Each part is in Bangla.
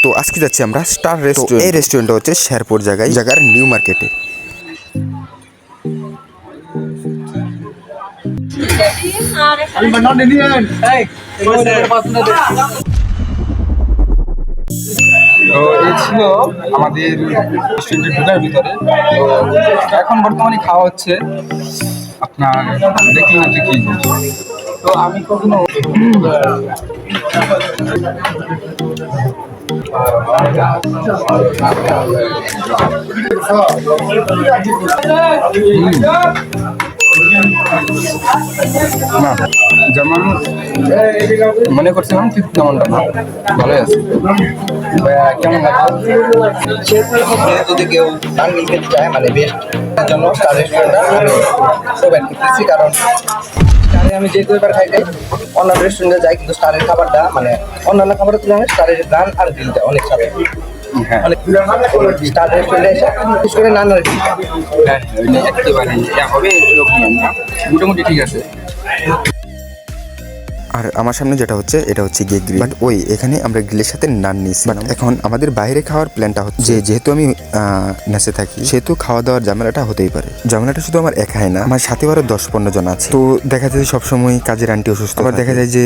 তো আজকে যাচ্ছি আমরা স্টার রেস্টুরেন্ট। এই রেস্টুরেন্টটা হচ্ছে শেরপুর জায়গার নিউ মার্কেটে। তো এই ছিল আমাদের রেস্টুরেন্টের ঢোকার ভিতরে। তো এখন বর্তমানে খাওয়া হচ্ছে আপনার দেখুন হচ্ছে কি তো আমি কখনো না যেমন মনে করছিলাম ঠিক তেমনটা না, ভালোই আছে। কেমন লাগছে? যদি কেউ টাঙ্গিল খেতে চায় মানে বেস্ট জন্য স্টার রেস্টুরেন্টটা প্রোভাইড করতেছি, কারণ স্টারে আমি যেহেতু এবার খাই যাই, অন্যান্য রেস্টুরেন্টে যাই, কিন্তু স্টারের খাবারটা মানে অন্যান্য খাবারের তুলনায় স্টারের গান আর গ্রিলটা অনেক স্বাদ। হ্যাঁ অনেক স্টার রেস্টুরেন্টে এসে বিশেষ করে নানার গ্রিলটা হ্যাঁ একেবারে হবে এরকম না, মোটামুটি ঠিক আছে। আর আমার সামনে যেটা হচ্ছে এটা হচ্ছে গিয়ে গ্রিল, বাট ওই এখানে আমরা গ্রিলের সাথে নান নিচ্ছি। বাট এখন আমাদের বাইরে খাওয়ার প্ল্যানটা হচ্ছে যেহেতু আমি মেসে থাকি, সেহেতু খাওয়া দাওয়ার ঝামেলাটা হতেই পারে। ঝামেলাটা শুধু আমার একাই না, আমার সাথে আরো 10-15 জন আছে। তো দেখা যায় সবসময় কাজের আন্টি অসুস্থ, আবার দেখা যায় যে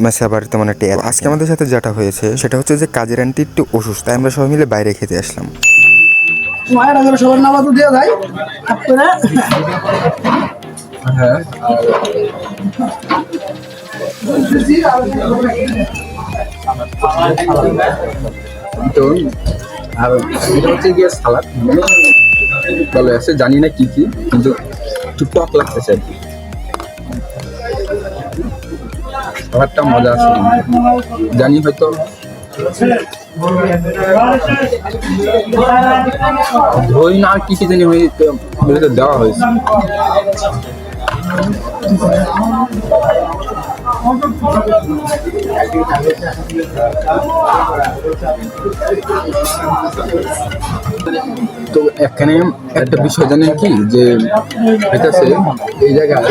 মেসে আবার তেমন একটা আজকে আমাদের সাথে যেটা হয়েছে সেটা হচ্ছে যে কাজের আন্টি একটু অসুস্থ, তাই আমরা সবাই মিলে বাইরে খেতে আসলাম। সবার নামাজ দিয়ে যায় হ্যাঁ তো আর এটা হচ্ছে গিয়ে সালাদ, মানে ভালো আছে, জানি না কি কি, কিন্তু একটু টক লাগতেছে আর কি। সালাদটা মজা আছে, জানি হয়তো ধই না আর কি কি জানি হয়তো দেওয়া হয়েছে। তো এখানে একটা বিষয় জানেন কি, যে হইতেছে এই জায়গায়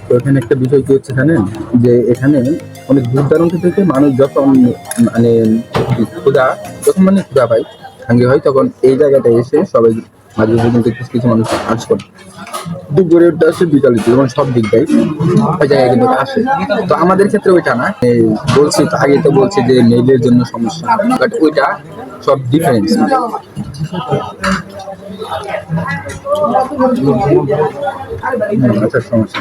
তো এখানে একটা বিষয় কি হচ্ছে জানেন, যে এখানে অনেক দূর দূরান্ত থেকে মানুষ যখন মানে ক্ষুধা পায়, সঙ্গে হয়, তখন এই জায়গাটা এসে সবাই মাঝে মাঝে কিন্তু কিছু কিছু মানুষ কাজ করে। দুপুরে আসে, বিকালে যেমন সব দিকটাই ওই জায়গায় কিন্তু আসে। তো আমাদের ক্ষেত্রে ওইটা না, বলছি তো আগে তো বলছি যে মেইলের জন্য সমস্যা, বাট ওইটা সব ডিফারেন্স। আচ্ছা সমস্যা